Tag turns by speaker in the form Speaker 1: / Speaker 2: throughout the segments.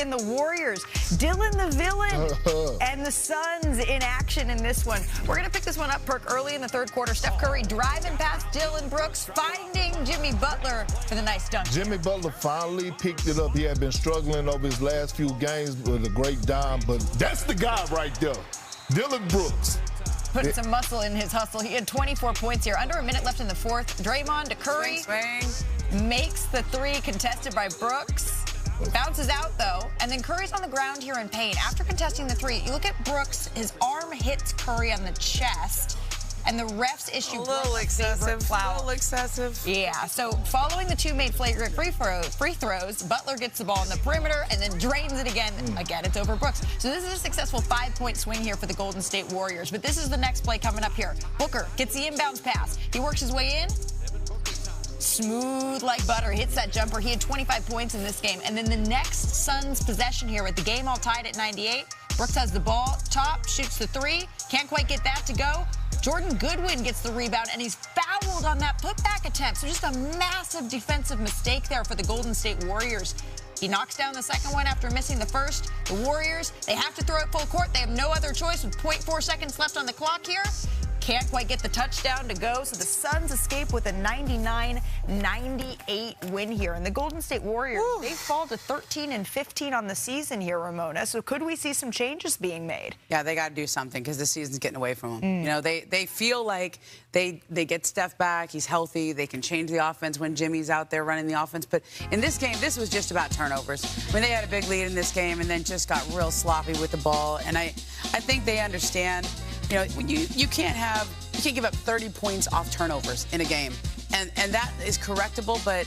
Speaker 1: Curry and the Warriors. Dylan the villain and the Suns in action in this one. We're going to pick this one up, Perk, early in the third quarter. Steph Curry driving past Dylan Brooks, finding Jimmy Butler for the nice dunk.
Speaker 2: Jimmy Butler finally picked it up. He had been struggling over his last few games with a great dime, but that's the guy right there, Dylan Brooks.
Speaker 1: Putting some muscle in his hustle. He had 24 points here. Under a minute left in the fourth. Draymond to Curry.
Speaker 3: Swing.
Speaker 1: Makes the three, contested by Brooks. Bounces out, though, and then Curry's on the ground here in pain. After contesting the three, you look at Brooks. His arm hits Curry on the chest, and the refs issue
Speaker 3: a little excessive.
Speaker 1: Foul.
Speaker 3: A little excessive.
Speaker 1: Yeah, so following the two made flagrant free throws, Butler gets the ball on the perimeter and then drains it again. Again, it's over Brooks. So this is a successful 5-point swing here for the Golden State Warriors. But this is the next play coming up here. Booker gets the inbounds pass. He works his way in. Smooth like butter. Hits that jumper. He had 25 points in this game. And then the next Suns possession here with the game all tied at 98. Brooks has the ball. Top, shoots the three. Can't quite get that to go. Jordan Goodwin gets the rebound, and he's fouled on that putback attempt. So just a massive defensive mistake there for the Golden State Warriors. He knocks down the second one after missing the first. The Warriors, they have to throw it full court. They have no other choice with 0.4 seconds left on the clock here. Can't quite get the touchdown to go, so the Suns escape with a 99-98 win here. And the Golden State Warriors, they fall to 13-15 on the season here, Ramona. So could we see some changes being made?
Speaker 3: Yeah, they got to do something because the season's getting away from them. You know, they feel like they get Steph back. He's healthy. They can change the offense when Jimmy's out there running the offense. But in this game, this was just about turnovers. I mean, they had a big lead in this game and then just got real sloppy with the ball. And I think they understand. You know, you can't give up 30 points off turnovers in a game, and that is correctable. But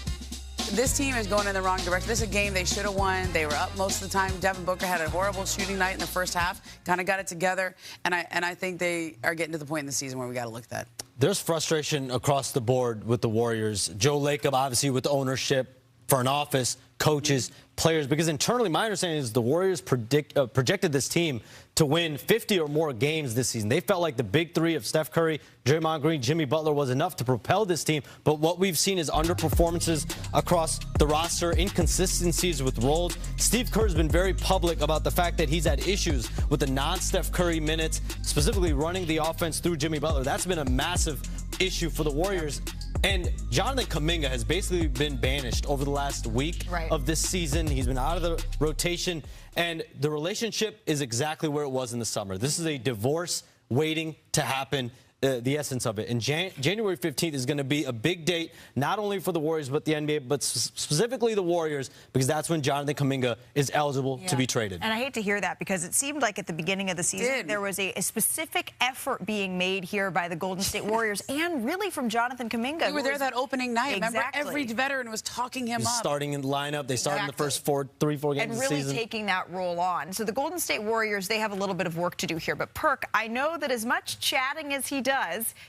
Speaker 3: this team is going in the wrong direction. This is a game they should have won. They were up most of the time. Devin Booker had a horrible shooting night in the first half. Kind of got it together, and I think they are getting to the point in the season where we got to look at that.
Speaker 4: There's frustration across the board with the Warriors. Joe Lacob, obviously, with the ownership, front office, coaches, players, because internally my understanding is the Warriors projected this team to win 50 or more games this season. They felt like the big three of Steph Curry, Draymond Green, Jimmy Butler was enough to propel this team. But what we've seen is underperformances across the roster, inconsistencies with roles. Steve Kerr's been very public about the fact that he's had issues with the non-Steph Curry minutes, specifically running the offense through Jimmy Butler. That's been a massive issue for the Warriors. And Jonathan Kuminga has basically been banished over the last week of this season. He's been out of the rotation, and the relationship is exactly where it was in the summer. This is a divorce waiting to happen. The essence of it. And January 15th is going to be a big date, not only for the Warriors, but the NBA, but specifically the Warriors, because that's when Jonathan Kuminga is eligible to be traded.
Speaker 1: And I hate to hear that, because it seemed like at the beginning of the season there was a specific effort being made here by the Golden State Warriors and really from Jonathan Kuminga.
Speaker 3: We were there that opening night.
Speaker 1: Exactly.
Speaker 3: Remember, every veteran was talking him up.
Speaker 4: Starting in the lineup. They started in the first 3-4 games of the season.
Speaker 1: And really taking that role on. So the Golden State Warriors, they have a little bit of work to do here. But Perk, I know that as much chatting as he does,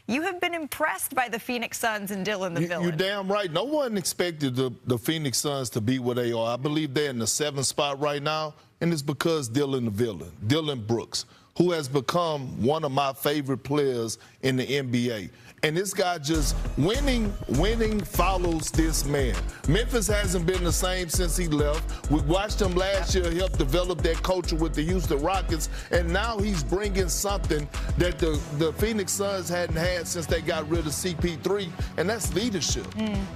Speaker 1: you have been impressed by the Phoenix Suns and Dylan the villain.
Speaker 2: You're damn right. No one expected the Phoenix Suns to be where they are. I believe they're in the 7th spot right now, and it's because Dylan the villain, Dylan Brooks, who has become one of my favorite players in the NBA. And this guy just winning follows this man. Memphis hasn't been the same since he left. We watched him last year help develop that culture with the Houston Rockets, and now he's bringing something that the Phoenix Suns hadn't had since they got rid of CP3, and that's leadership,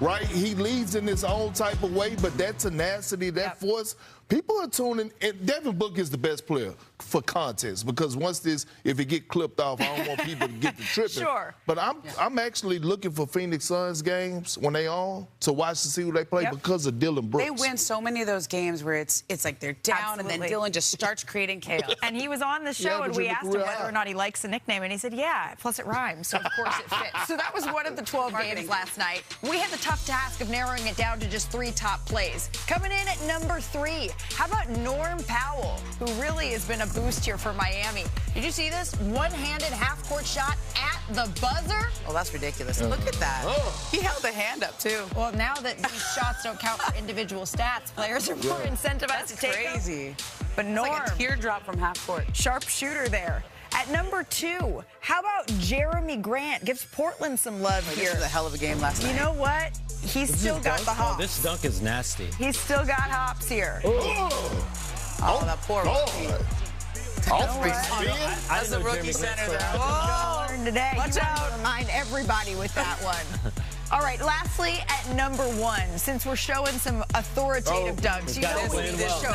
Speaker 2: right? He leads in his own type of way, but that tenacity, that force, people are tuning, and Devin Booker is the best player for context, because once if it get clipped off, I don't want people to get the tripping. But I'm actually looking for Phoenix Suns games when they on to watch to see who they play because of Dylan Brooks.
Speaker 3: They win so many of those games where it's like they're down and then Dylan just starts creating chaos.
Speaker 1: And he was on the show and we asked him whether or not he likes the nickname, and he said, yeah, plus it rhymes, so of course it fits. So that was one of the 12 games last night. We had the tough task of narrowing it down to just 3 top plays. Coming in at number 3, how about Norm Powell, who really has been a boost here for Miami. Did you see this? One-handed half-court shot at the buzzer.
Speaker 3: Oh, that's ridiculous. Look at that. He held the hand up, too.
Speaker 1: Well, now that these shots don't count for individual stats, players are more incentivized to take them.
Speaker 3: That's crazy.
Speaker 1: But Norm,
Speaker 3: like a teardrop from half court.
Speaker 1: Sharp shooter there. At number 2, how about Jeremy Grant? Gives Portland some love here.
Speaker 3: This was a hell of a game last night.
Speaker 1: You know what? He's still got the hops.
Speaker 4: This dunk is nasty.
Speaker 1: He's still got hops here.
Speaker 3: Oh, that poor rookie.
Speaker 2: Off the spin.
Speaker 3: That's the rookie center there. Whoa.
Speaker 1: Today.
Speaker 3: Watch
Speaker 1: You
Speaker 3: out.
Speaker 1: want to remind everybody with that one. All right, lastly, at number 1, since we're showing some authoritative dunks, you know we need this show.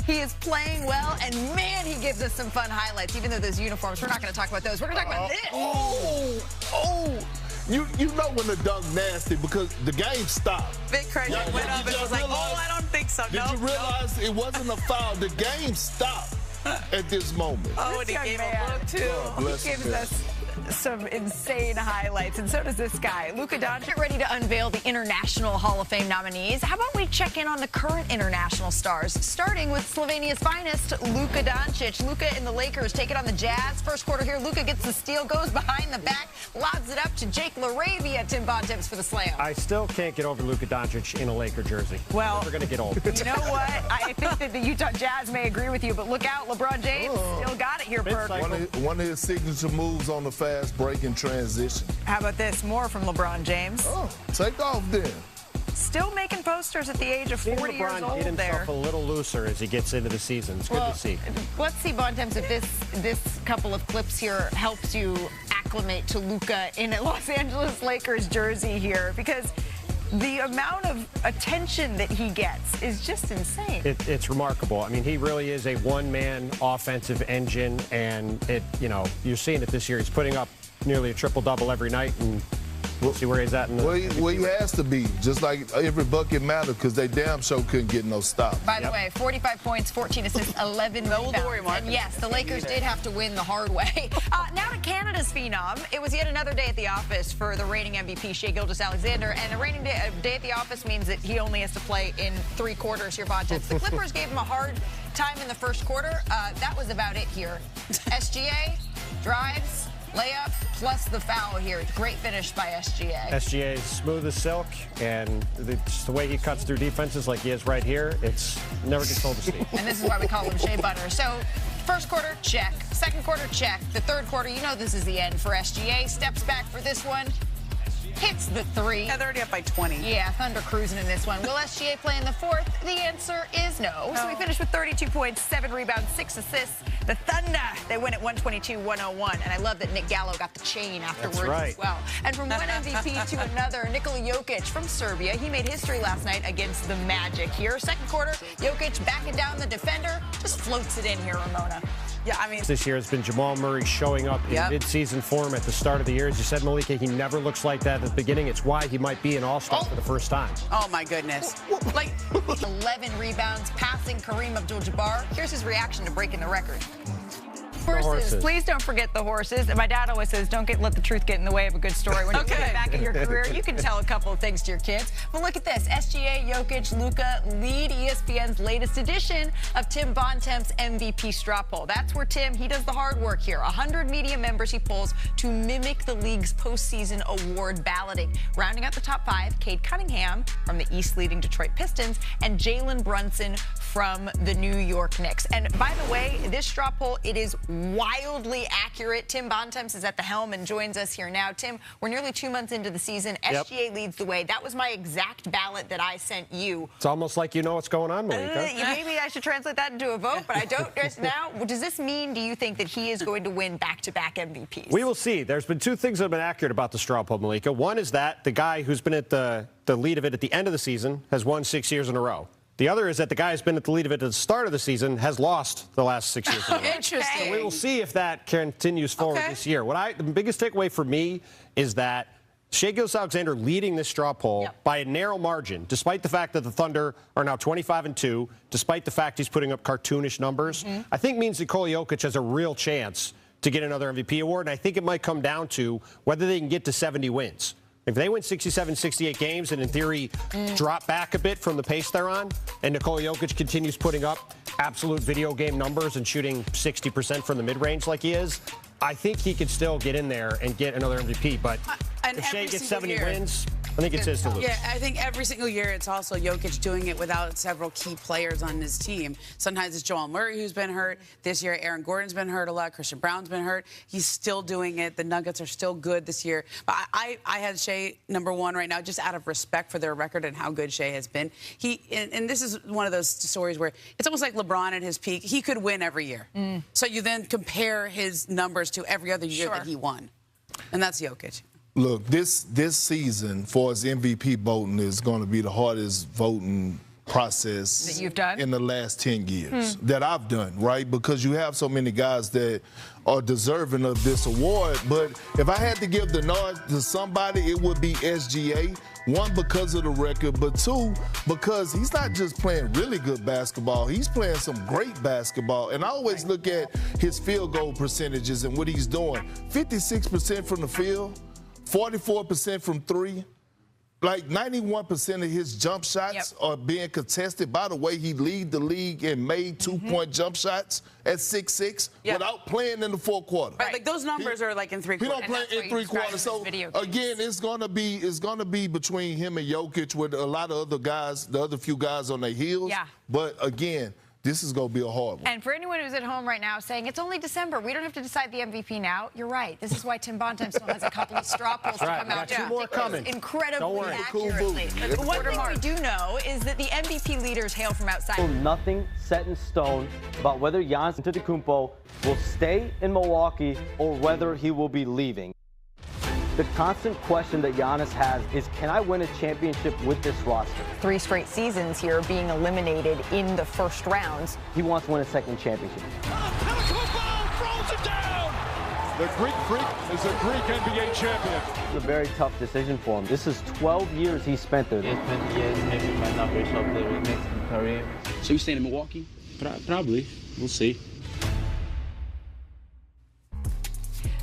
Speaker 1: He is playing well, and man, he gives us some fun highlights. Even though those uniforms, we're not going to talk about those. We're going to talk about this.
Speaker 2: You know when the dunk nasty because the game stopped.
Speaker 3: Vic Craig went up and was like, oh, I don't think so.
Speaker 2: Did you realize it wasn't a foul? The game stopped at this moment.
Speaker 3: Oh, and he gave a look, too.
Speaker 1: He gives us some insane highlights, and so does this guy. Luka Doncic ready to unveil the International Hall of Fame nominees. How about we check in on the current international stars, starting with Slovenia's finest, Luka Doncic. Luka and the Lakers take it on the Jazz. First quarter here, Luka gets the steal, goes behind the back, lobs it up to Jake LaRavia. Tim Bontemps for the slam.
Speaker 5: I still can't get over Luka Doncic in a Laker jersey.
Speaker 1: Well,
Speaker 5: we're going to get old.
Speaker 1: You know what? I think that the Utah Jazz may agree with you, but look out, LeBron James still got it here, Perk.
Speaker 2: One of his signature moves on the fast break in transition.
Speaker 1: How about this? More from LeBron James.
Speaker 2: Take off then.
Speaker 1: Still making posters at the age of 40 years
Speaker 5: LeBron
Speaker 1: old
Speaker 5: get himself
Speaker 1: there.
Speaker 5: a little looser as he gets into the season. It's good to see.
Speaker 1: Let's see, Bontemps, if this couple of clips here helps you acclimate to Luka in a Los Angeles Lakers jersey here, because the amount of attention that he gets is just insane.
Speaker 5: It's remarkable. I mean, he really is a one-man offensive engine, and you're seeing it this year. He's putting up nearly a triple-double every night, and we'll see where he's at.
Speaker 2: Well, he has to be, just like every bucket mattered, because they damn sure couldn't get no stop.
Speaker 1: By the way, 45 points, 14 assists, 11 rebounds. And yes, the Lakers did have to win the hard way. Now to Canada's phenom. It was yet another day at the office for the reigning MVP, Shai Gilgeous-Alexander, and a reigning day at the office means that he only has to play in 3 quarters here, Bontemps. The Clippers gave him a hard time in the first quarter. That was about it here. SGA drives, layup, plus the foul here. Great finish by SGA.
Speaker 5: SGA is smooth as silk, and just the way he cuts through defenses like he is right here, it's never gets old to see.
Speaker 1: And this is why we call him Shea Butter. So, first quarter, check. Second quarter, check. The third quarter, you know this is the end for SGA. Steps back for this one. Hits the 3.
Speaker 3: Yeah, they're already up by 20.
Speaker 1: Yeah, Thunder cruising in this one. Will SGA play in the fourth? The answer is no. So we finished with 32 points, 7 rebounds, 6 assists. The Thunder, they win at 122-101. And I love that Nick Gallo got the chain afterwards as well. And from one MVP to another, Nikola Jokic from Serbia. He made history last night against the Magic here. Second quarter, Jokic backing down the defender. Just floats it in here, Ramona.
Speaker 3: Yeah, I mean,
Speaker 5: this year has been Jamal Murray showing up in mid-season form at the start of the year. As you said, Malika, he never looks like that at the beginning. It's why he might be an all-star for the first time.
Speaker 3: Oh, my goodness. Like
Speaker 1: 11 rebounds, passing Kareem Abdul-Jabbar. Here's his reaction to breaking the record. Horses. Please don't forget the horses. And my dad always says, don't let the truth get in the way of a good story. When you look back at your career, you can tell a couple of things to your kids. But look at this. SGA, Jokic, Luka lead ESPN's latest edition of Tim Bontemps' MVP straw poll. That's where Tim, he does the hard work here. 100 media members he polls to mimic the league's postseason award balloting. Rounding out the top 5, Cade Cunningham from the East-leading Detroit Pistons and Jalen Brunson from the New York Knicks. And by the way, this straw poll, it is wildly accurate. Tim Bontemps is at the helm and joins us here now. Tim, we're nearly 2 months into the season. SGA leads the way. That was my exact ballot that I sent you.
Speaker 5: It's almost like you know what's going on, Malika.
Speaker 1: Maybe I should translate that into a vote, but I don't just now. Does this mean, do you think, that he is going to win back-to-back MVPs?
Speaker 5: We will see. There's been 2 things that have been accurate about the straw poll, Malika. One is that the guy who's been at the lead of it at the end of the season has won 6 years in a row. The other is that the guy who's been at the lead of it at the start of the season has lost the last 6 years.
Speaker 3: Interesting.
Speaker 5: So we will see if that continues forward this year. The biggest takeaway for me is that Shai Gilgeous-Alexander leading this straw poll by a narrow margin, despite the fact that the Thunder are now 25-2, despite the fact he's putting up cartoonish numbers, I think means Nikola Jokic has a real chance to get another MVP award. And I think it might come down to whether they can get to 70 wins. If they win 67, 68 games and, in theory, drop back a bit from the pace they're on, and Nikola Jokic continues putting up absolute video game numbers and shooting 60% from the mid-range like he is, I think he could still get in there and get another MVP. But if Shai gets 70 wins, I think it's his to lose.
Speaker 3: Yeah, I think every single year it's also Jokic doing it without several key players on his team. Sometimes it's Jamal Murray who's been hurt. This year, Aaron Gordon's been hurt a lot. Christian Brown's been hurt. He's still doing it. The Nuggets are still good this year. But I had Shea #1 right now, just out of respect for their record and how good Shea has been. And this is one of those stories where it's almost like LeBron at his peak. He could win every year. So you then compare his numbers to every other year that he won. And that's Jokic.
Speaker 2: Look, this season for his MVP voting is going to be the hardest voting process
Speaker 1: that you've done
Speaker 2: in the last 10 years that I've done, right? Because you have so many guys that are deserving of this award. But if I had to give the nod to somebody, it would be SGA. One, because of the record, but two, because he's not just playing really good basketball, he's playing some great basketball. And I always look at his field goal percentages and what he's doing. 56% from the field, 44% from three. Like 91% of his jump shots are being contested. By the way, he lead the league and made two-point jump shots at 6'6" without playing in the fourth quarter.
Speaker 3: Right, like those numbers are like in three quarters.
Speaker 2: He don't play in three quarters. So again, it's gonna be between him and Jokic with a lot of other guys, the other few guys on their heels.
Speaker 1: Yeah.
Speaker 2: But again, this is going to be a hard one.
Speaker 1: And for anyone who's at home right now saying, it's only December, we don't have to decide the MVP now, you're right. This is why Tim Bontemps still has a couple of straw polls to come out.
Speaker 5: Two more coming.
Speaker 1: Incredibly accurately. But one thing we do know is that the MVP leaders hail from outside.
Speaker 6: Nothing set in stone about whether Giannis Antetokounmpo will stay in Milwaukee or whether he will be leaving. The constant question that Giannis has is, can I win a championship with this roster?
Speaker 1: 3 straight seasons here being eliminated in the first rounds.
Speaker 6: He wants to win a second championship.
Speaker 7: Antetokounmpo throws it down! The Greek Freak is a Greek NBA champion.
Speaker 6: It's a very tough decision for him. This is 12 years he spent there.
Speaker 8: 20 years, maybe might not reach up there with next career.
Speaker 9: So you staying in Milwaukee? Probably. We'll see.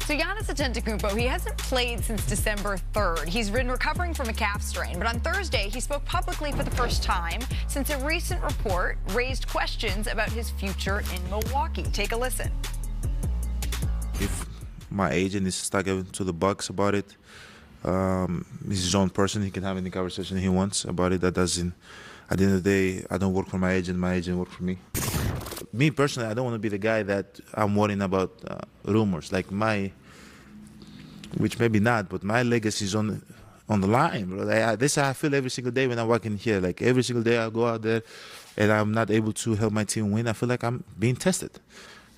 Speaker 1: So Giannis Antetokounmpo, he hasn't played since December 3rd. He's been recovering from a calf strain, but on Thursday, he spoke publicly for the first time since a recent report raised questions about his future in Milwaukee. Take a listen.
Speaker 10: If my agent is talking to the Bucks about it, he's his own person. He can have any conversation he wants about it. That doesn't, at the end of the day, I don't work for my agent works for me. Me personally, I don't want to be the guy that I'm worrying about rumors. Like which maybe not, but my legacy is on the line, bro. This I feel every single day when I walk in here. Like every single day I go out there and I'm not able to help my team win. I feel like I'm being tested.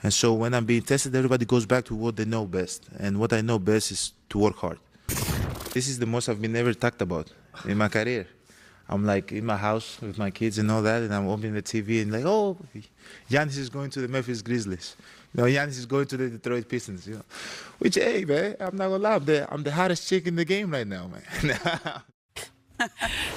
Speaker 10: And so when I'm being tested, everybody goes back to what they know best. And what I know best is to work hard. This is the most I've been ever talked about in my career. I'm like in my house with my kids and all that, and I'm opening the TV and like, oh, Giannis is going to the Memphis Grizzlies. You know, Giannis is going to the Detroit Pistons. You know, which, hey, man, I'm not gonna lie, I'm the hottest chick in the game right now, man.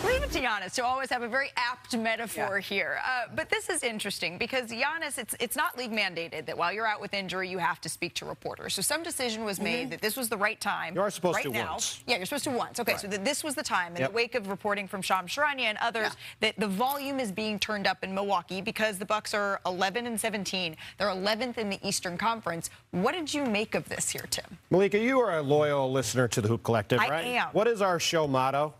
Speaker 1: Leave it to Giannis to always have a very apt metaphor here. But this is interesting because Giannis, it's not league mandated that while you're out with injury, you have to speak to reporters. So some decision was made that this was the right time.
Speaker 5: You are supposed to
Speaker 1: now.
Speaker 5: once.
Speaker 1: Yeah, you're supposed to once. Okay, so that this was the time in the wake of reporting from Shams Charania and others that the volume is being turned up in Milwaukee because the Bucks are 11-17. They're 11th in the Eastern Conference. What did you make of this here, Tim?
Speaker 5: Malika, you are a loyal listener to the Hoop Collective, right?
Speaker 1: I am.
Speaker 5: What is our show motto?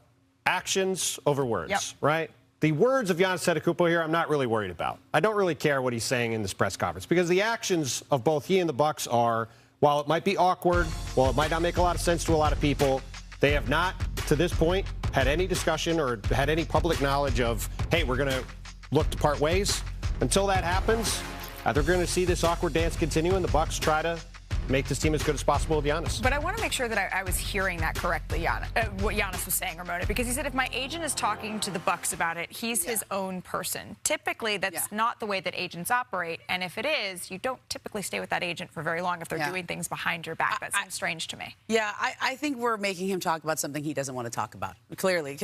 Speaker 5: Actions over words,
Speaker 1: Yep.
Speaker 5: right? The words of Giannis Antetokounmpo here, I'm not really worried about. I don't really care what he's saying in this press conference because the actions of both he and the Bucks are, while it might be awkward, while it might not make a lot of sense to a lot of people, they have not, to this point, had any discussion or had any public knowledge of, hey, we're going to look to part ways. Until that happens, they're going to see this awkward dance continue and the Bucks try to make this team as good as possible with Giannis.
Speaker 1: But I want to make sure that I was hearing that correctly, what Giannis was saying, Ramona, because he said if my agent is talking to the Bucks about it, he's his own person. Typically, that's not the way that agents operate, and if it is, you don't typically stay with that agent for very long if they're doing things behind your back. That seems strange to me.
Speaker 3: Yeah, I think we're making him talk about something he doesn't want to talk about, clearly.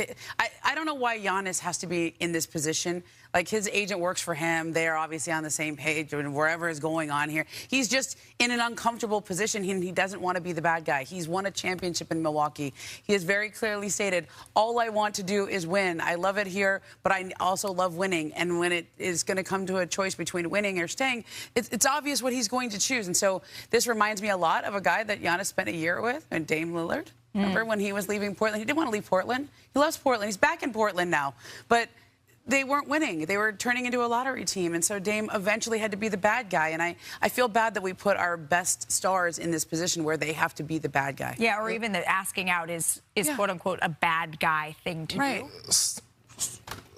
Speaker 3: I don't know why Giannis has to be in this position. Like, his agent works for him. They're obviously on the same page and wherever is going on here. He's just in an uncomfortable position. He doesn't want to be the bad guy. He's won a championship in Milwaukee. He has very clearly stated, all I want to do is win. I love it here, but I also love winning. And when it is going to come to a choice between winning or staying, it's obvious what he's going to choose. And so this reminds me a lot of a guy that Giannis spent a year with, and Dame Lillard. Remember when he was leaving Portland? He didn't want to leave Portland. He loves Portland. He's back in Portland now. But they weren't winning. They were turning into a lottery team. And so Dame eventually had to be the bad guy. And I feel bad that we put our best stars in this position where they have to be the bad guy.
Speaker 1: Yeah, or even that asking out is quote unquote a bad guy thing to do.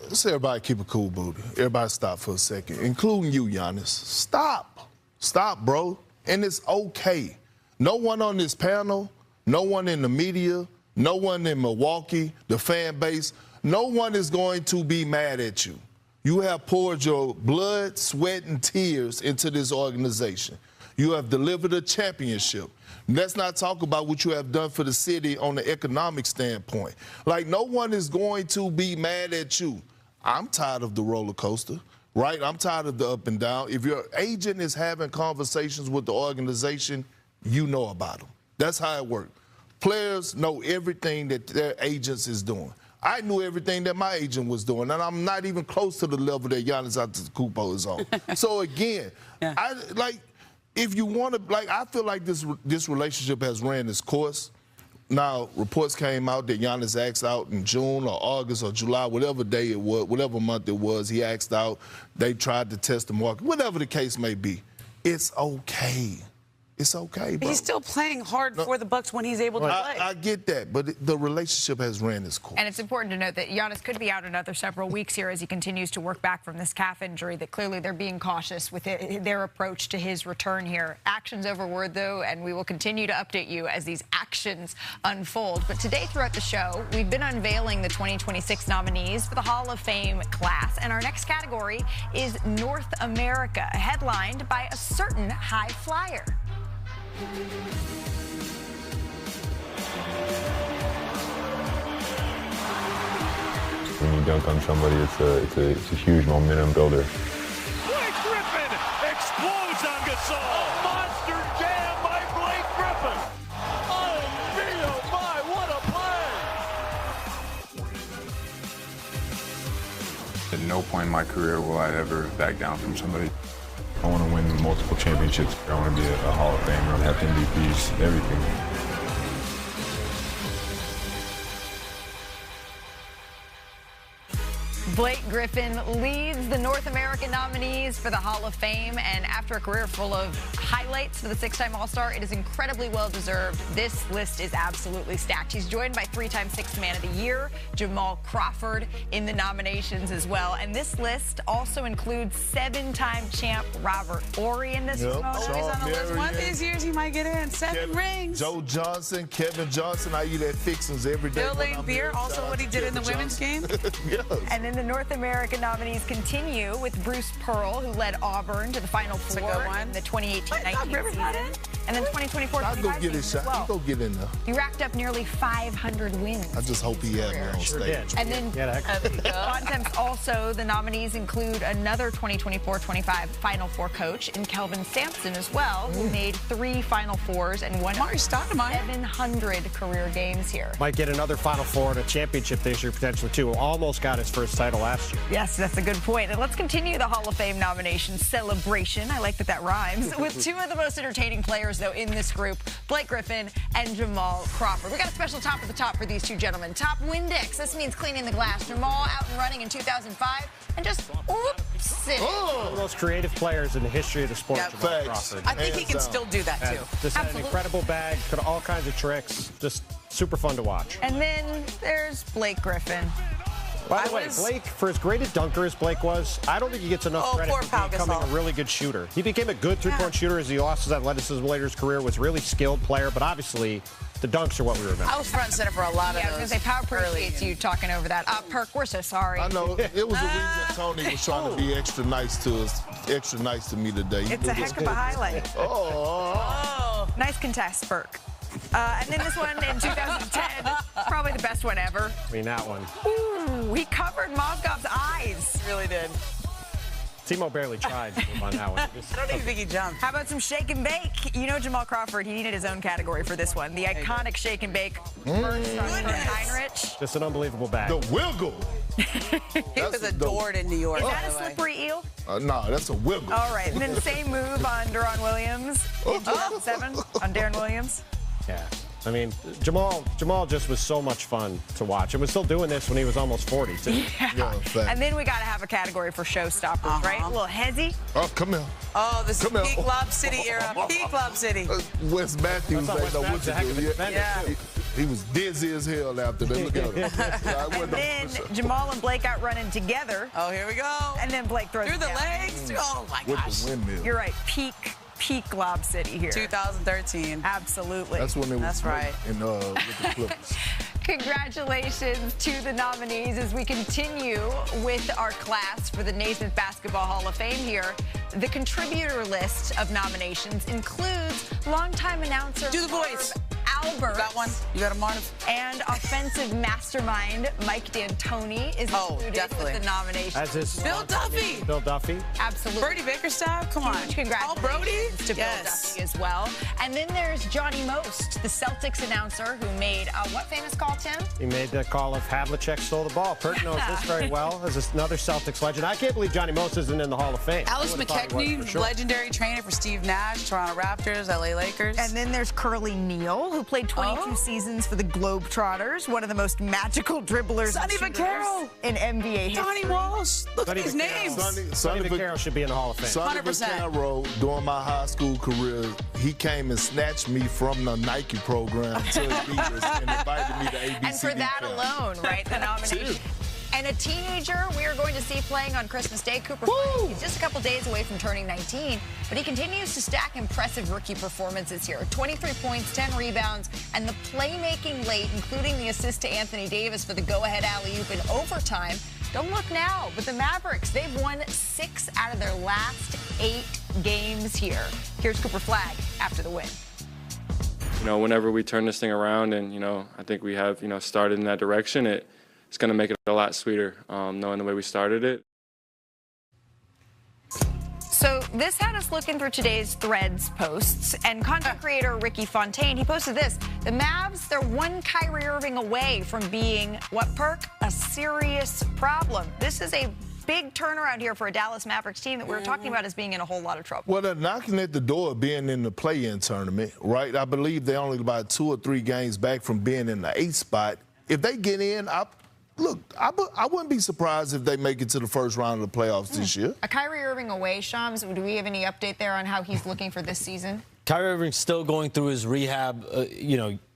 Speaker 2: Let's everybody keep it cool, booty. Everybody stop for a second, including you, Giannis. Stop. Stop, bro. And it's okay. No one on this panel, no one in the media, no one in Milwaukee, the fan base, no one is going to be mad at you. You have poured your blood, sweat, and tears into this organization. You have delivered a championship. Let's not talk about what you have done for the city on the economic standpoint. Like, no one is going to be mad at you. I'm tired of the roller coaster, right? I'm tired of the up and down. If your agent is having conversations with the organization, you know about them. That's how it works. Players know everything that their agents is doing. I knew everything that my agent was doing, and I'm not even close to the level that Giannis Antetokounmpo is on. So again, if you want to, I feel like this relationship has ran its course. Now, reports came out that Giannis asked out in June or August or July, whatever day it was, whatever month it was, he asked out. They tried to test the market, whatever the case may be. It's okay. It's okay, bro.
Speaker 3: He's still playing hard for the Bucks when he's able to play.
Speaker 2: I get that, but the relationship has ran its course.
Speaker 1: And it's important to note that Giannis could be out another several weeks here as he continues to work back from this calf injury, that clearly they're being cautious with their approach to his return here. Actions over word, though, and we will continue to update you as these actions unfold. But today throughout the show, we've been unveiling the 2026 nominees for the Hall of Fame class. And our next category is North America, headlined by a certain high flyer.
Speaker 11: When you dunk on somebody, it's a huge momentum builder.
Speaker 7: Blake Griffin explodes on Gasol. A monster jam by Blake Griffin. Oh, me, oh my, what a play.
Speaker 11: At no point in my career will I ever back down from somebody. I want to win multiple championships. I want to be a Hall of Famer. I want to have MVPs, everything.
Speaker 1: Blake Griffin leads the North American nominees for the Hall of Fame, and after a career full of highlights for the six-time All-Star, it is incredibly well-deserved. This list is absolutely stacked. He's joined by three-time Sixth Man of the Year, Jamal Crawford, in the nominations as well. And this list also includes seven-time champ Robert Horry in this one.
Speaker 3: Always on the list. One of these years he might get in. Seven rings.
Speaker 2: Joe Johnson, Kevin Johnson, I eat at Fixins every day.
Speaker 3: Bill Lane Beer, also what he did in the women's game.
Speaker 2: Yes.
Speaker 1: And then the North American nominees continue with Bruce Pearl, who led Auburn to the Final Four in the 2018-19 season. And then 2024-25 season as well.
Speaker 2: Go get in there.
Speaker 1: He racked up nearly 500 wins.
Speaker 2: I just hope he had me on stage.
Speaker 1: And then contests also, the nominees include another 2024-25 Final Four coach in Kelvin Sampson as well, who made 3 Final Fours and won 700 career games here.
Speaker 5: Might get another Final Four and a championship this year potentially too. Almost got his first title last year.
Speaker 1: Yes, that's a good point. And let's continue the Hall of Fame nomination celebration. I like that rhymes. With two of the most entertaining players, though, in this group, Blake Griffin and Jamal Crawford. We got a special top of the top for these two gentlemen. Top Windex. This means cleaning the glass. Jamal out and running in 2005 and just oops it.
Speaker 5: One of the most creative players in the history of the sport, Jamal Crawford.
Speaker 3: I think he can still do that, too.
Speaker 5: Just had an incredible bag, could all kinds of tricks. Just super fun to watch.
Speaker 1: And then there's Blake Griffin.
Speaker 5: By the way, Blake, for as great a dunker as Blake was, I don't think he gets enough credit for becoming a really good shooter. He became a good three-point shooter as he lost his athleticism later in his career, was a really skilled player, but obviously the dunks are what we remember.
Speaker 3: I was front and center for a lot of those.
Speaker 1: I was going to say, Power appreciates you talking over that. Perk, we're so sorry.
Speaker 2: I know. It was the reason Tony was trying to be extra nice to us, extra nice to me today.
Speaker 1: It's a heck of a highlight. Nice contest, Perk. And then this one in 2010, probably the best one ever.
Speaker 5: I mean, that one.
Speaker 1: Ooh, he covered Mozgov's eyes.
Speaker 3: He really did.
Speaker 5: Timo barely tried to move on that one.
Speaker 3: I don't even think he jumped.
Speaker 1: How about some shake and bake? You know Jamal Crawford, he needed his own category for this one. The iconic shake and bake. Heinrich.
Speaker 5: Just an unbelievable bag.
Speaker 2: The wiggle.
Speaker 3: He was adored in New York.
Speaker 1: Is that a slippery eel?
Speaker 2: No, that's a wiggle.
Speaker 1: All right, and then the same move on Deron Williams in 2007 on Deron Williams.
Speaker 5: Yeah. I mean, Jamal just was so much fun to watch. And was still doing this when he was almost 40, too.
Speaker 1: Yeah. And then we got to have a category for showstoppers, right? A little hezzy.
Speaker 2: Oh, come here.
Speaker 3: Oh, this is peak Lob City era. Peak Lob City.
Speaker 2: Wes Matthews ain't know what to do.
Speaker 3: Yeah.
Speaker 2: He was dizzy as hell after that. Look at him.
Speaker 1: And then Jamal and Blake out running together.
Speaker 3: Oh, here we go.
Speaker 1: And then Blake throws
Speaker 3: through the
Speaker 1: down.
Speaker 3: legs. Oh, my
Speaker 2: With
Speaker 3: gosh.
Speaker 2: the windmill.
Speaker 1: You're right. Peak Lob City here.
Speaker 3: 2013.
Speaker 1: Absolutely.
Speaker 2: That's when it was.
Speaker 3: That's right.
Speaker 2: With the Clippers.
Speaker 1: Congratulations to the nominees as we continue with our class for the Naismith Basketball Hall of Fame here. The contributor list of nominations includes longtime announcer
Speaker 3: Do the voice.
Speaker 1: Albert.
Speaker 3: You got one? You got a Marv?
Speaker 1: And offensive mastermind Mike D'Antoni is included
Speaker 3: definitely.
Speaker 1: with the nomination.
Speaker 5: As is
Speaker 3: Bill Duffy.
Speaker 5: Bill Duffy.
Speaker 1: Absolutely.
Speaker 3: Brody Bickerstaff, come on.
Speaker 1: Huge congratulations
Speaker 3: Brody?
Speaker 1: to Bill Duffy as well. And then there's Johnny Most, the Celtics announcer who made what famous call, Tim?
Speaker 5: He made the call of Havlicek stole the ball. Pert knows this very well as another Celtics legend. I can't believe Johnny Most isn't in the Hall of Fame.
Speaker 3: Alex
Speaker 5: I would've thought he was
Speaker 3: McKechnie,
Speaker 5: for sure.
Speaker 3: legendary trainer for Steve Nash, Toronto Raptors, LA Lakers.
Speaker 1: And then there's Curly Neal, who played 22 seasons for the Globetrotters, one of the most magical dribblers
Speaker 3: Sonny
Speaker 1: and
Speaker 3: Vaccaro.
Speaker 1: in NBA history.
Speaker 3: Donnie Walsh. Look
Speaker 5: Sonny
Speaker 3: at these
Speaker 5: Vaccaro.
Speaker 3: names.
Speaker 5: Sonny Vaccaro should be in the Hall of Fame.
Speaker 2: Sonny
Speaker 3: 100%.
Speaker 2: Vaccaro, during my high school career, he came and snatched me from the Nike program to Adidas and invited me to ABC.
Speaker 1: And for that
Speaker 2: camp.
Speaker 1: alone, right, the nomination.
Speaker 2: Seriously.
Speaker 1: And a teenager we are going to see playing on Christmas Day, Cooper Flag. He's just a couple days away from turning 19, but he continues to stack impressive rookie performances here. 23 points, 10 rebounds, and the playmaking late, including the assist to Anthony Davis for the go-ahead alley-oop in overtime. Don't look now, but the Mavericks, they've won 6 out of their last 8 games here. Here's Cooper Flag after the win.
Speaker 12: You know, whenever we turn this thing around and, you know, I think we have, you know, started in that direction, it's going to make it a lot sweeter, knowing the way we started it.
Speaker 1: So this had us looking through today's Threads posts, and content creator Ricky Fontaine, he posted this. The Mavs, they're one Kyrie Irving away from being, what, Perk? A serious problem. This is a big turnaround here for a Dallas Mavericks team that we were talking about as being in a whole lot of trouble.
Speaker 2: Well, they're knocking at the door of being in the play-in tournament, right? I believe they're only about 2 or 3 games back from being in the 8th spot. If they get in, I wouldn't be surprised if they make it to the first round of the playoffs this year.
Speaker 1: A Kyrie Irving away, Shams. Do we have any update there on how he's looking for this season?
Speaker 4: Kyrie Irving's still going through his rehab,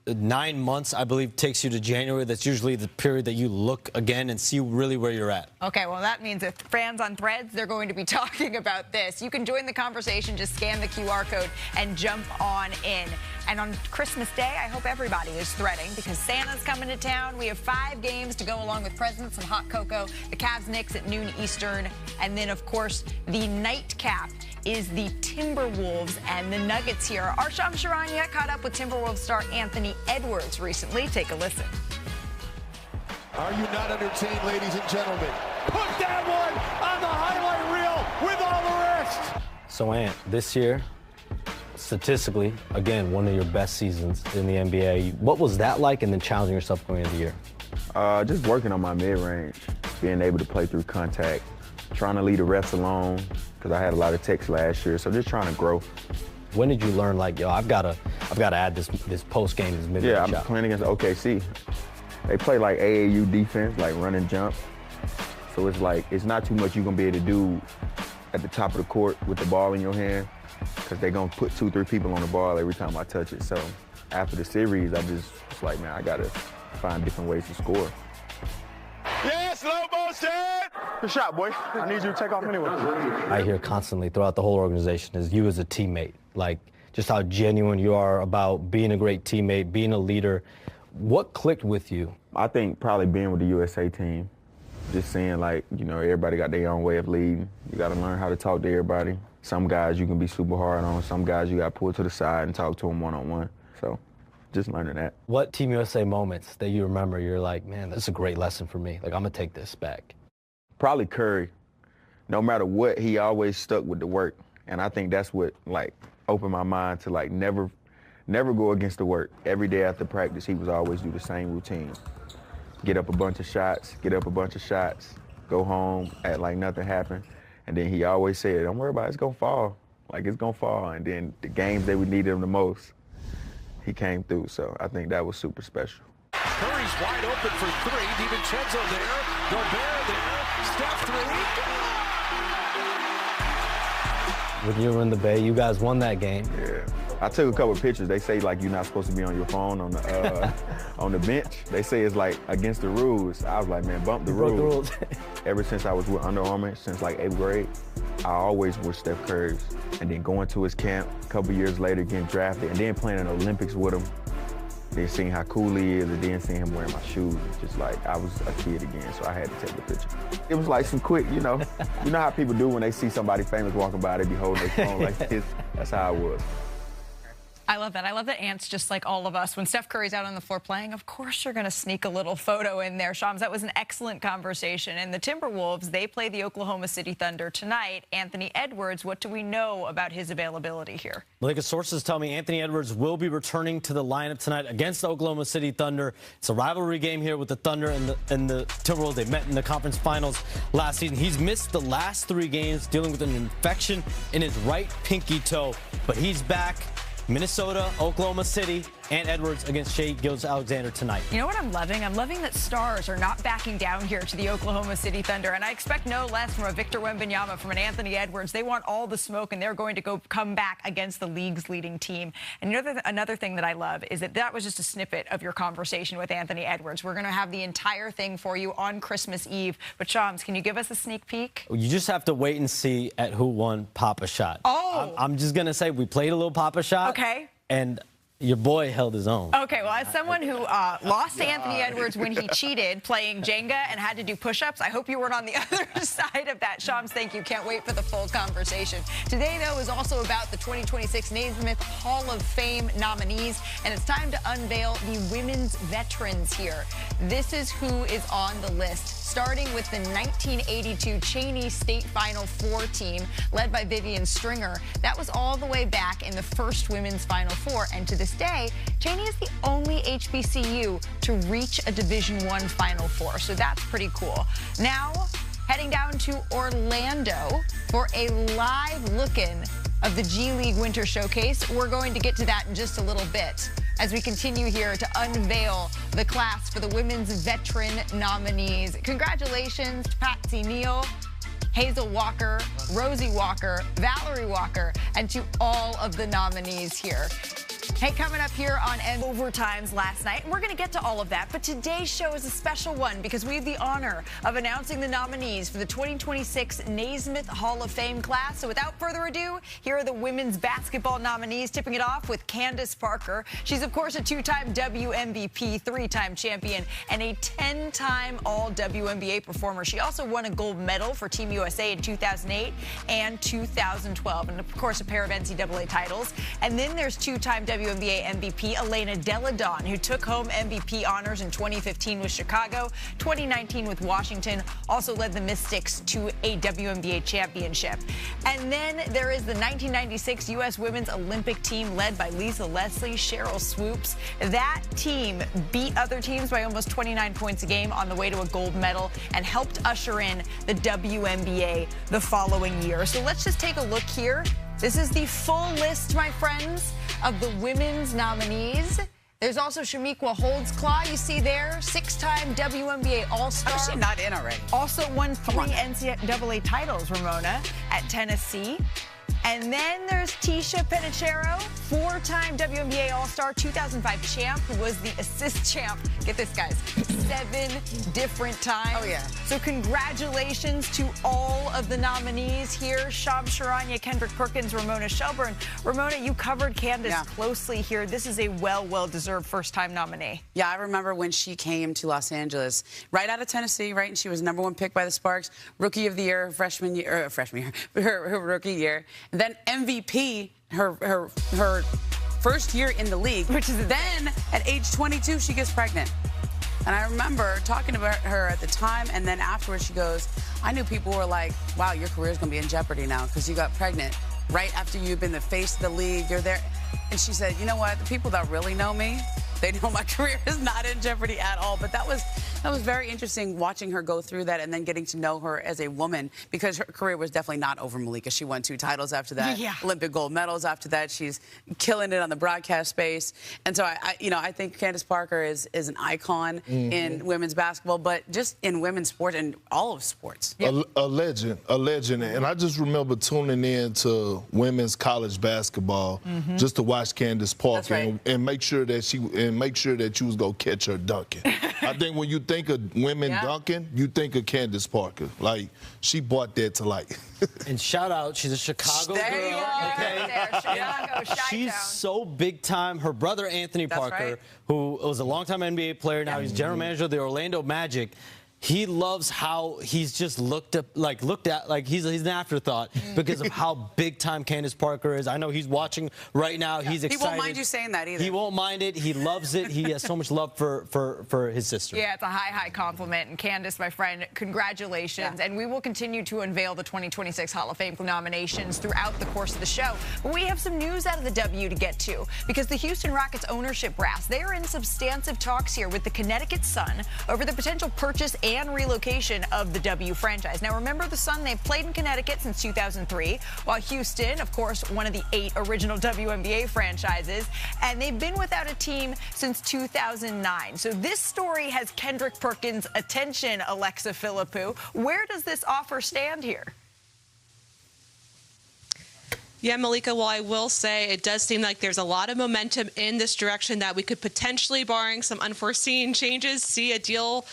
Speaker 4: 9 months, I believe, takes you to January. That's usually the period that you look again and see really where you're at.
Speaker 1: Okay, well, that means if fans on Threads, they're going to be talking about this. You can join the conversation. Just scan the QR code and jump on in. And on Christmas Day, I hope everybody is threading because Santa's coming to town. We have 5 games to go along with presents, some hot cocoa, the Cavs Knicks at noon Eastern. And then, of course, the nightcap is the Timberwolves and the Nuggets here. Our Shams Charania caught up with Timberwolves star Anthony Edwards recently. Take a listen.
Speaker 7: Are you not entertained, ladies and gentlemen? Put that one on the highlight reel with all the rest.
Speaker 6: So, Ant, this year, statistically, again, one of your best seasons in the NBA. What was that like, and then challenging yourself going into the year?
Speaker 13: Just working on my mid-range, being able to play through contact, trying to leave the refs alone because I had a lot of techs last year, so just trying to grow.
Speaker 6: When did you learn, like, yo, I've got to add this post game, this mid-range
Speaker 13: shot? I'm playing against OKC. They play like AAU defense, like run and jump. So it's like it's not too much you're gonna be able to do at the top of the court with the ball in your hand, because they're gonna put 2 or 3 people on the ball every time I touch it. So after the series, I just was like, man, I gotta find different ways to score.
Speaker 7: Yes, slow motion.
Speaker 13: Good shot, boy. I need you to take off anyway.
Speaker 6: I hear constantly throughout the whole organization is you as a teammate, like just how genuine you are about being a great teammate, being a leader. What clicked with you?
Speaker 13: I think probably being with the USA team, just seeing like, everybody got their own way of leading. You got to learn how to talk to everybody. Some guys you can be super hard on. Some guys you got to pull to the side and talk to them one-on-one. So just learning that.
Speaker 6: What Team USA moments that you remember, you're like, man, this is a great lesson for me. Like, I'm going to take this back.
Speaker 13: Probably Curry. No matter what, he always stuck with the work. And I think that's what, like, opened my mind to, like, never go against the work. Every day after practice, he was always do the same routine. Get up a bunch of shots, go home, act like nothing happened. And then he always said, don't worry about it, it's going to fall. Like, it's going to fall. And then the games that we needed him the most, he came through. So I think that was super special.
Speaker 7: Curry's wide open for three. DiVincenzo there. Gobert there. Steph three.
Speaker 6: When you were in the Bay, you guys won that game.
Speaker 13: Yeah. I took a couple of pictures. They say like you're not supposed to be on your phone on the on the bench. They say it's like against the rules. I was like, man, bump the rules. Ever since I was with Under Armour, since like 8th grade, I always wore Steph Curry's. And then going to his camp a couple years later, getting drafted, and then playing in the Olympics with him. Then seeing how cool he is, and then seeing him wearing my shoes. Just like I was a kid again, so I had to take the picture. It was like some quick, you know how people do when they see somebody famous walking by, they be holding their phone like this. That's how it was.
Speaker 1: I love that. I love that Ant's just like all of us. When Steph Curry's out on the floor playing, of course you're going to sneak a little photo in there. Shams, that was an excellent conversation. And the Timberwolves, they play the Oklahoma City Thunder tonight. Anthony Edwards, what do we know about his availability here?
Speaker 4: Like sources tell me, Anthony Edwards will be returning to the lineup tonight against the Oklahoma City Thunder. It's a rivalry game here with the Thunder and the Timberwolves. They met in the conference finals last season. He's missed the last 3 games dealing with an infection in his right pinky toe, but he's back. Minnesota, Oklahoma City, and Edwards against Shai Gilgeous-Alexander tonight.
Speaker 1: You know what I'm loving? I'm loving that stars are not backing down here to the Oklahoma City Thunder, and I expect no less from a Victor Wembanyama, from an Anthony Edwards. They want all the smoke, and they're going to come back against the league's leading team. And you know, another thing that I love is that was just a snippet of your conversation with Anthony Edwards. We're going to have the entire thing for you on Christmas Eve. But Shams, can you give us a sneak peek?
Speaker 4: You just have to wait and see at who won Papa Shot.
Speaker 1: Oh!
Speaker 4: I'm just going to say we played a little Papa Shot.
Speaker 1: Okay.
Speaker 4: And your boy held his own.
Speaker 1: Okay, well, as someone who lost to Anthony Edwards when he cheated playing Jenga and had to do push-ups, I hope you weren't on the other side of that. Shams, thank you. Can't wait for the full conversation. Today, though, is also about the 2026 Naismith Hall of Fame nominees, and it's time to unveil the women's veterans here. This is who is on the list, starting with the 1982 Cheney State Final Four team, led by Vivian Stringer. That was all the way back in the first women's Final Four, and to this day, Cheney is the only HBCU to reach a Division I Final Four, so that's pretty cool. Now, heading down to Orlando for a live look-in of the G League Winter Showcase. We're going to get to that in just a little bit as we continue here to unveil the class for the women's veteran nominees. Congratulations to Patsy Neal, Hazel Walker, Rosie Walker, Valerie Walker, and to all of the nominees here. Hey, coming up here on Overtimes last night, and we're going to get to all of that, but today's show is a special one because we have the honor of announcing the nominees for the 2026 Naismith Hall of Fame class. So without further ado, here are the women's basketball nominees, tipping it off with Candace Parker. She's, of course, a 2-time WMVP, 3-time champion, and a 10-time All-WNBA performer. She also won a gold medal for Team USA in 2008 and 2012, and, of course, a pair of NCAA titles. And then there's 2-time WNBA MVP Elena Delle Donne, who took home MVP honors in 2015 with Chicago, 2019 with Washington, also led the Mystics to a WNBA championship. And then there is the 1996 U.S. Women's Olympic team led by Lisa Leslie, Cheryl Swoops. That team beat other teams by almost 29 points a game on the way to a gold medal and helped usher in the WNBA the following year. So let's just take a look here. This is the full list, my friends, of the women's nominees. There's also Shamiqua Holdsclaw, you see there, 6-time WNBA All-Star.
Speaker 3: How is she not in already?
Speaker 1: Also won 3 NCAA titles, Ramona, at Tennessee. And then there's Tisha Penichero, 4-time WNBA All-Star, 2005 champ, who was the assist champ. Get this, guys, 7 different times.
Speaker 3: Oh, yeah.
Speaker 1: So congratulations to all of the nominees here. Shams Charania, Kendrick Perkins, Ramona Shelburne. Ramona, you covered Candace closely here. This is a well-deserved first-time nominee.
Speaker 3: Yeah, I remember when she came to Los Angeles, right out of Tennessee, right? And she was #1 pick by the Sparks, Rookie of the Year, freshman year, her rookie year. And then MVP, her first year in the league.
Speaker 1: Which is
Speaker 3: then at age 22, she gets pregnant. And I remember talking about her at the time, and then afterwards she goes, I knew people were like, wow, your career's going to be in jeopardy now because you got pregnant right after you've been the face of the league. You're there. And she said, you know what? The people that really know me, they know my career is not in jeopardy at all. But that was That was very interesting watching her go through that and then getting to know her as a woman, because her career was definitely not over Malika. She won 2 titles after that, Olympic gold medals after that. She's killing it on the broadcast space. And so I think Candace Parker is an icon in women's basketball, but just in women's sport and all of sports.
Speaker 2: A legend. And I just remember tuning in to women's college basketball just to watch Candace Parker and make sure that you was gonna catch her dunking. I think when you think of women dunking, you think of Candace Parker. Like, she brought that to life.
Speaker 4: And shout out, she's a Chicago girl.
Speaker 1: There you are, there, Chicago,
Speaker 4: she's so big time. Her brother Anthony Parker, who was a longtime NBA player, now he's general manager of the Orlando Magic. He loves how he's just looked at like he's an afterthought because of how big time Candace Parker is. I know he's watching right now. He's excited.
Speaker 3: He won't mind you saying that either.
Speaker 4: He won't mind it. He loves it. He has so much love for his sister.
Speaker 1: Yeah, it's a high compliment. And Candace, my friend, congratulations. And we will continue to unveil the 2026 Hall of Fame nominations throughout the course of the show. But we have some news out of the W to get to, because the Houston Rockets ownership brass, they are in substantive talks here with the Connecticut Sun over the potential purchase and relocation of the W franchise. Now, remember, the Sun, they've played in Connecticut since 2003, while Houston, of course, one of the 8 original WNBA franchises, and they've been without a team since 2009. So this story has Kendrick Perkins' attention, Alexa Philippou. Where does this offer stand here?
Speaker 14: Yeah, Malika, well, I will say it does seem like there's a lot of momentum in this direction that we could potentially, barring some unforeseen changes, see a deal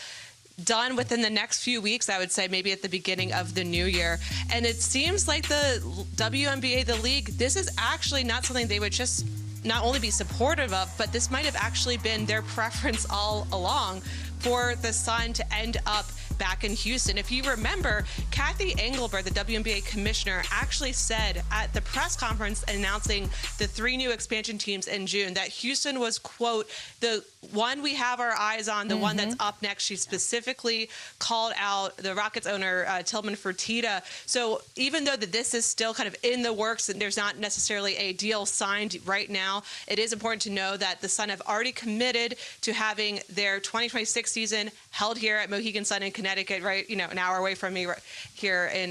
Speaker 14: done within the next few weeks. I would say maybe at the beginning of the new year. And it seems like the WNBA, the league, this is actually not something they would just not only be supportive of, but this might have actually been their preference all along for the Sun to end up back in Houston. If you remember, Kathy Engelbert, the WNBA commissioner, actually said at the press conference announcing the 3 new expansion teams in June that Houston was, quote, the one we have our eyes on, the one that's up next. She specifically called out the Rockets owner, Tillman Fertitta. So even though that this is still kind of in the works and there's not necessarily a deal signed right now, it is important to know that the Sun have already committed to having their 2026 season held here at Mohegan Sun in Connecticut, right, an hour away from me, right here in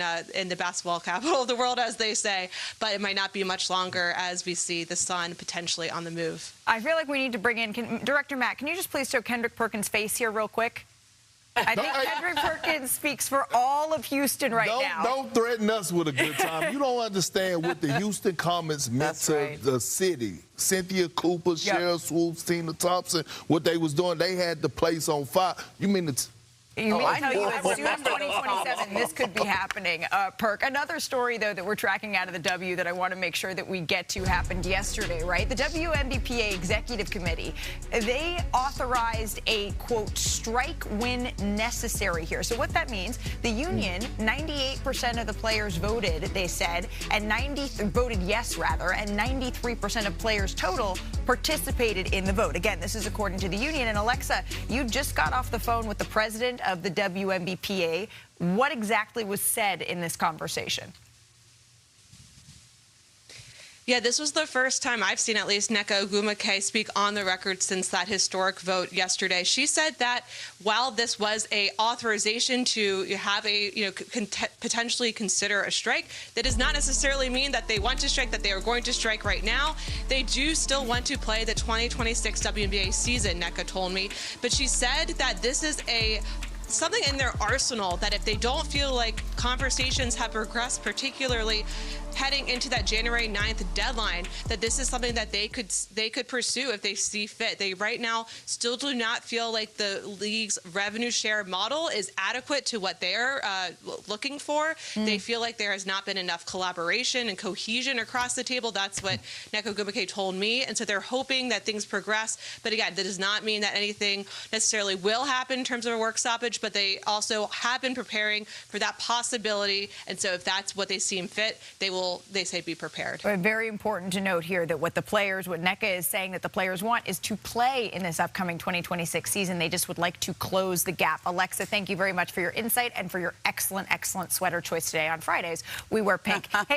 Speaker 14: the basketball capital of the world, as they say. But it might not be much longer as we see the Sun potentially on the move.
Speaker 1: I feel like we need to bring in Director Matt. Can you just please show Kendrick Perkins' face here real quick? I think Kendrick Perkins speaks for all of Houston now.
Speaker 2: Don't threaten us with a good time. You don't understand what the Houston Comets meant to the city. Cynthia Cooper, Cheryl Swoops, Tina Thompson, what they was doing, they had the place on fire. You mean it's...
Speaker 1: You mean to tell you as soon as 2027, this could be happening, Perk. Another story, though, that we're tracking out of the W that I want to make sure that we get to happened yesterday, right? The WNBPA Executive Committee, they authorized a, quote, strike when necessary here. So what that means, the union, 98% of the players voted, they said, and voted yes, rather, and 93% of players total participated in the vote. Again, this is according to the union. And Alexa, you just got off the phone with the president of the WNBPA. What exactly was said in this conversation?
Speaker 14: Yeah, this was the first time I've seen at least Nneka Ogwumike speak on the record since that historic vote yesterday. She said that while this was a authorization to have a, potentially consider a strike, that does not necessarily mean that they want to strike, that they are going to strike right now. They do still want to play the 2026 WNBA season, Nneka told me. But she said that this is something in their arsenal that if they don't feel like conversations have progressed, particularly heading into that January 9th deadline, that this is something that they could pursue if they see fit. They right now still do not feel like the league's revenue share model is adequate to what they're looking for. They feel like there has not been enough collaboration and cohesion across the table. That's what Nneka Ogwumike told me. And so they're hoping that things progress. But again, that does not mean that anything necessarily will happen in terms of a work stoppage, but they also have been preparing for that possibility. And so if that's what they seem fit, they say be prepared.
Speaker 1: But very important to note here that what Nneka is saying that the players want is to play in this upcoming 2026 season. They just would like to close the gap. Alexa, thank you very much for your insight and for your excellent, excellent sweater choice today. On Fridays, we wear pink. Hey,